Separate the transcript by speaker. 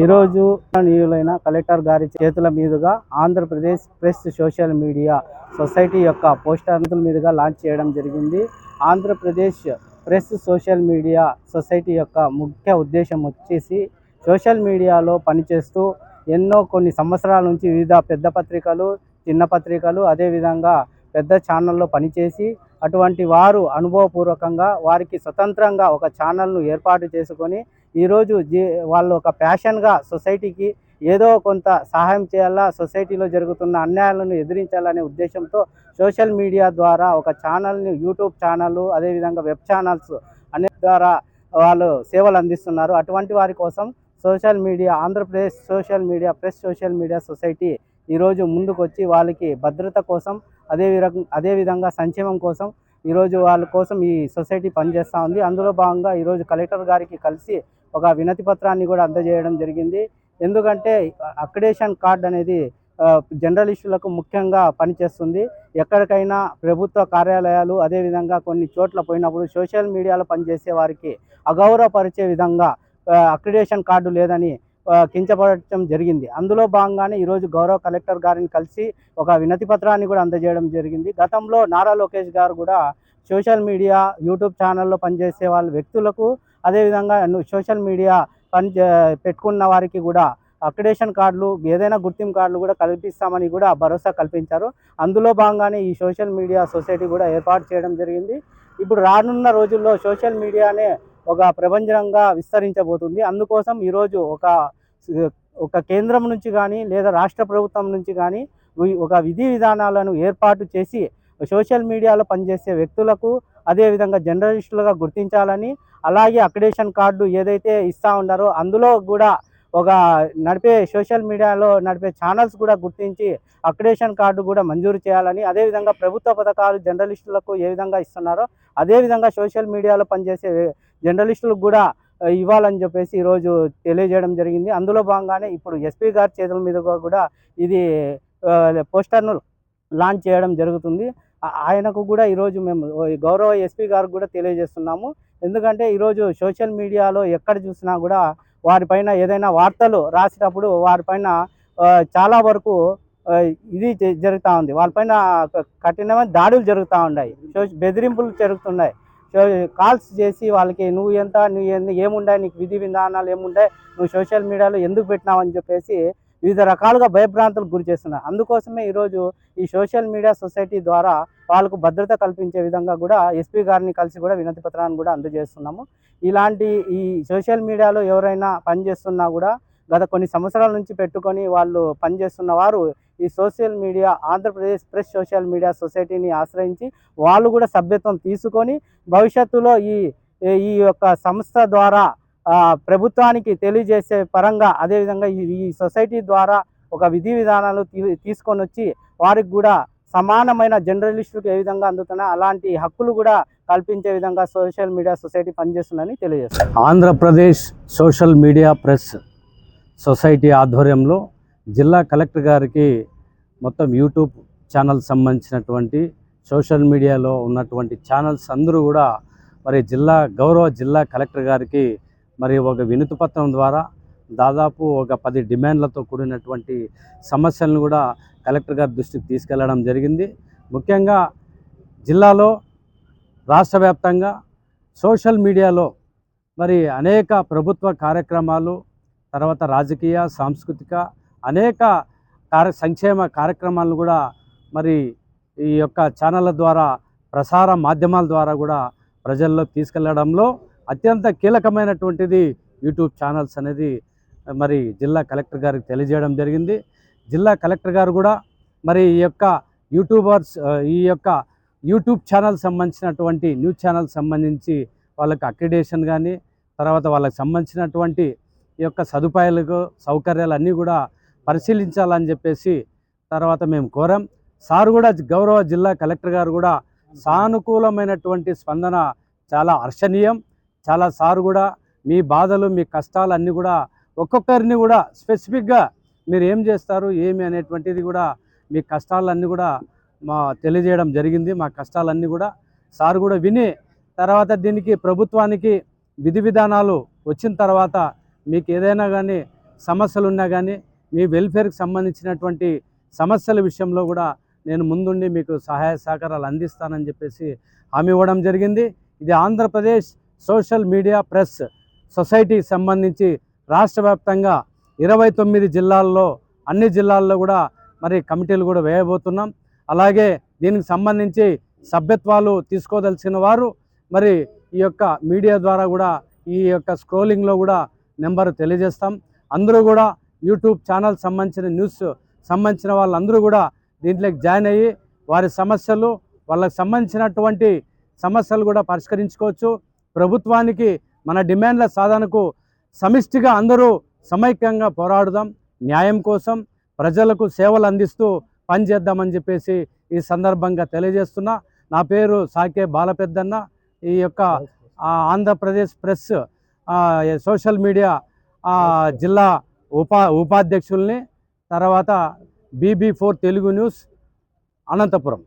Speaker 1: ఈరోజు నియులైన కలెక్టర్ గారి చేతుల మీదుగా Andhra Pradesh press social media society యొక్క పోస్టర్ల మీదుగా లాంచ్ చేయడం జరిగింది. Andhra Pradesh press social media society యొక్క ముఖ్య ఉద్దేశం వచ్చేసి సోషల్ మీడియాలో పనిచేస్తూ కొన్ని సంవత్సరాల నుంచి వివిధ పెద్ద పత్రికలు, చిన్న పత్రికలు, అదేవిధంగా పెద్ద ఛానల్లో పనిచేసి అటువంటి వారు అనుభవపూర్వకంగా వారికి స్వతంత్రంగా ఒక ఛానల్ను ఏర్పాటు చేసుకొని ఈరోజు వాళ్ళు ఒక ప్యాషన్గా సొసైటీకి ఏదో కొంత సహాయం చేయాలా, సొసైటీలో జరుగుతున్న అన్యాయాలను ఎదిరించాలనే ఉద్దేశంతో సోషల్ మీడియా ద్వారా ఒక ఛానల్ని, యూట్యూబ్ ఛానల్, అదేవిధంగా వెబ్ ఛానల్స్ అనే ద్వారా వాళ్ళు సేవలు అందిస్తున్నారు. అటువంటి వారి కోసం social media Andhra Pradesh press social media society ఈరోజు ముందుకు వచ్చి వాళ్ళకి భద్రత కోసం, అదేవిధంగా సంక్షేమం కోసం ఈరోజు వాళ్ళ కోసం ఈ సొసైటీ పనిచేస్తూ ఉంది. అందులో భాగంగా ఈరోజు కలెక్టర్ గారికి కలిసి ఒక వినతి పత్రాన్ని కూడా అందజేయడం జరిగింది. ఎందుకంటే అక్రిడేషన్ కార్డ్ అనేది జర్నలిస్టులకు ముఖ్యంగా పనిచేస్తుంది. ఎక్కడికైనా ప్రభుత్వ కార్యాలయాలు, అదేవిధంగా కొన్ని చోట్ల పోయినప్పుడు సోషల్ మీడియాలో పనిచేసే వారికి అగౌరవపరిచే విధంగా అక్రిడేషన్ కార్డు లేదని కించపరచడం జరిగింది. అందులో భాగంగానే ఈరోజు గౌరవ కలెక్టర్ గారిని కలిసి ఒక వినతి పత్రాన్ని కూడా అందజేయడం జరిగింది. గతంలో నారా లోకేష్ గారు కూడా సోషల్ మీడియా, యూట్యూబ్ ఛానల్లో పనిచేసే వాళ్ళ వ్యక్తులకు, అదేవిధంగా సోషల్ మీడియా పెట్టుకున్న వారికి కూడా అక్రిడేషన్ కార్డులు, ఏదైనా గుర్తింపు కార్డులు కూడా కల్పిస్తామని కూడా భరోసా కల్పించారు. అందులో భాగంగానే ఈ సోషల్ మీడియా సొసైటీ కూడా ఏర్పాటు చేయడం జరిగింది. ఇప్పుడు రానున్న రోజుల్లో సోషల్ మీడియానే ఒక ప్రపంచంగా విస్తరించబోతుంది. అందుకోసం ఈరోజు ఒక కేంద్రం నుంచి కానీ లేదా రాష్ట్ర ప్రభుత్వం నుంచి కానీ ఒక విధి విధానాలను ఏర్పాటు చేసి సోషల్ మీడియాలో పనిచేసే వ్యక్తులకు, అదేవిధంగా జర్నలిస్టులుగా గుర్తించాలని, అలాగే అక్రిడేషన్ కార్డు ఏదైతే ఇస్తూ ఉన్నారో అందులో కూడా ఒక సోషల్ మీడియాలో నడిపే ఛానల్స్ కూడా గుర్తించి అక్రిడేషన్ కార్డు కూడా మంజూరు చేయాలని, అదేవిధంగా ప్రభుత్వ పథకాలు జర్నలిస్టులకు ఏ విధంగా ఇస్తున్నారో అదేవిధంగా సోషల్ మీడియాలో పనిచేసే జర్నలిస్టులకు కూడా ఇవ్వాలని చెప్పేసి ఈరోజు తెలియజేయడం జరిగింది. అందులో భాగంగానే ఇప్పుడు ఎస్పీ గారి చేతుల మీదుగా కూడా ఇది పోస్టర్ను లాంచ్ చేయడం జరుగుతుంది. ఆయనకు కూడా ఈరోజు మేము గౌరవ ఎస్పీ గారికి కూడా తెలియజేస్తున్నాము. ఎందుకంటే ఈరోజు సోషల్ మీడియాలో ఎక్కడ చూసినా కూడా వారిపైన ఏదైనా వార్తలు రాసేటప్పుడు వారిపైన చాలా వరకు ఇది జరుగుతూ ఉంది. వాళ్ళపైన కఠినమైన దాడులు జరుగుతూ ఉన్నాయి, బెదిరింపులు జరుగుతున్నాయి. కాల్స్ చేసి వాళ్ళకి నువ్వు ఏముండాయి, నీకు విధి విధానాలు ఏముండాయి, నువ్వు సోషల్ మీడియాలో ఎందుకు పెట్టినావని చెప్పేసి వివిధ రకాలుగా భయభ్రాంతులకు గురి చేస్తున్నారు. అందుకోసమే ఈరోజు ఈ సోషల్ మీడియా సొసైటీ ద్వారా వాళ్ళకు భద్రత కల్పించే విధంగా కూడా ఎస్పీ గారిని కలిసి కూడా వినతి పత్రాన్ని కూడా అందజేస్తున్నాము. ఇలాంటి ఈ సోషల్ మీడియాలో ఎవరైనా పనిచేస్తున్నా కూడా గత కొన్ని సంవత్సరాల నుంచి పెట్టుకొని వాళ్ళు పనిచేస్తున్న వారు ఈ social media Andhra Pradesh press social media సొసైటీని ఆశ్రయించి వాళ్ళు కూడా సభ్యత్వం తీసుకొని భవిష్యత్తులో ఈ యొక్క సంస్థ ద్వారా ప్రభుత్వానికి తెలియజేసే పరంగా, అదేవిధంగా ఈ సొసైటీ ద్వారా ఒక విధి విధానాలు తీసుకొని వచ్చి వారికి కూడా సమానమైన జర్నలిస్టులకు ఏ విధంగా అందుతున్నా అలాంటి హక్కులు కూడా కల్పించే విధంగా సోషల్ మీడియా సొసైటీ పనిచేస్తుందని తెలియజేస్తుంది.
Speaker 2: Andhra Pradesh social media press society ఆధ్వర్యంలో జిల్లా కలెక్టర్ గారికి మొత్తం యూట్యూబ్ ఛానల్ సంబంధించినటువంటి సోషల్ మీడియాలో ఉన్నటువంటి ఛానల్స్ అందరూ కూడా మరి గౌరవ జిల్లా కలెక్టర్ గారికి మరి ఒక వినతి పత్రం ద్వారా దాదాపు ఒక 10 డిమాండ్లతో కూడినటువంటి సమస్యలను కూడా కలెక్టర్ గారి దృష్టికి తీసుకెళ్లడం జరిగింది. ముఖ్యంగా జిల్లాలో రాష్ట్ర వ్యాప్తంగా సోషల్ మీడియాలో మరి అనేక ప్రభుత్వ కార్యక్రమాలు, తర్వాత రాజకీయ, సాంస్కృతిక అనేక సంక్షేమ కార్యక్రమాలను కూడా మరి ఈ యొక్క ఛానళ్ళ ద్వారా, ప్రసార మాధ్యమాల ద్వారా కూడా ప్రజల్లో తీసుకెళ్లడంలో అత్యంత కీలకమైనటువంటిది యూట్యూబ్ ఛానల్స్ అనేది మరి జిల్లా కలెక్టర్ గారికి తెలియజేయడం జరిగింది. జిల్లా కలెక్టర్ గారు కూడా మరి ఈ యొక్క యూట్యూబ్ ఛానల్ సంబంధించినటువంటి న్యూస్ ఛానల్ సంబంధించి వాళ్ళకి అక్రిడేషన్ కానీ, తర్వాత వాళ్ళకి సంబంధించినటువంటి ఈ యొక్క సౌకర్యాలు అన్నీ కూడా పరిశీలించాలని చెప్పేసి తర్వాత మేము కోరాం. సార్ కూడా గౌరవ జిల్లా కలెక్టర్ గారు కూడా సానుకూలమైనటువంటి స్పందన చాలా హర్షణీయం. చాలా సార్ కూడా మీ బాధలు, మీ కష్టాలు అన్నీ కూడా ఒక్కొక్కరిని కూడా స్పెసిఫిక్గా మీరు ఏం చేస్తారు ఏమి అనేటువంటిది కూడా మీ కష్టాలన్నీ కూడా తెలియజేయడం జరిగింది. మా కష్టాలన్నీ కూడా సార్ కూడా విని తర్వాత దీనికి ప్రభుత్వానికి విధి విధానాలు వచ్చిన తర్వాత మీకు ఏదైనా కానీ సమస్యలు ఉన్నా కానీ మీ వెల్ఫేర్కి సంబంధించినటువంటి సమస్యల విషయంలో కూడా నేను ముందుండి మీకు సహాయ సహకారాలు అందిస్తానని చెప్పేసి హామీ ఇవ్వడం జరిగింది. ఇది ఆంధ్రప్రదేశ్ సోషల్ మీడియా ప్రెస్ సొసైటీకి సంబంధించి రాష్ట్ర వ్యాప్తంగా 29 జిల్లాల్లో అన్ని జిల్లాల్లో కూడా మరి కమిటీలు కూడా వేయబోతున్నాం. అలాగే దీనికి సంబంధించి సభ్యత్వాలు తీసుకోదలిచిన వారు మరి ఈ యొక్క మీడియా ద్వారా కూడా ఈ యొక్క స్క్రోలింగ్లో కూడా నెంబర్ తెలియజేస్తాం. అందరూ కూడా యూట్యూబ్ ఛానల్ సంబంధించిన న్యూస్ సంబంధించిన వాళ్ళందరూ కూడా దీంట్లోకి జాయిన్ అయ్యి వారి సమస్యలు వాళ్ళకి సంబంధించినటువంటి సమస్యలు కూడా పరిష్కరించుకోవచ్చు. ప్రభుత్వానికి మన డిమాండ్ల సాధనకు సమిష్టిగా అందరూ సమైక్యంగా పోరాడుదాం. న్యాయం కోసం ప్రజలకు సేవలు అందిస్తూ పనిచేద్దామని చెప్పేసి ఈ సందర్భంగా తెలియజేస్తున్నా. నా పేరు సాకే బాలపెద్దన్న. ఈ యొక్క ఆంధ్రప్రదేశ్ ప్రెస్ సోషల్ మీడియా జిల్లా ఉపాధ్యక్షుల్ని, తర్వాత BB4 తెలుగు న్యూస్ అనంతపురం.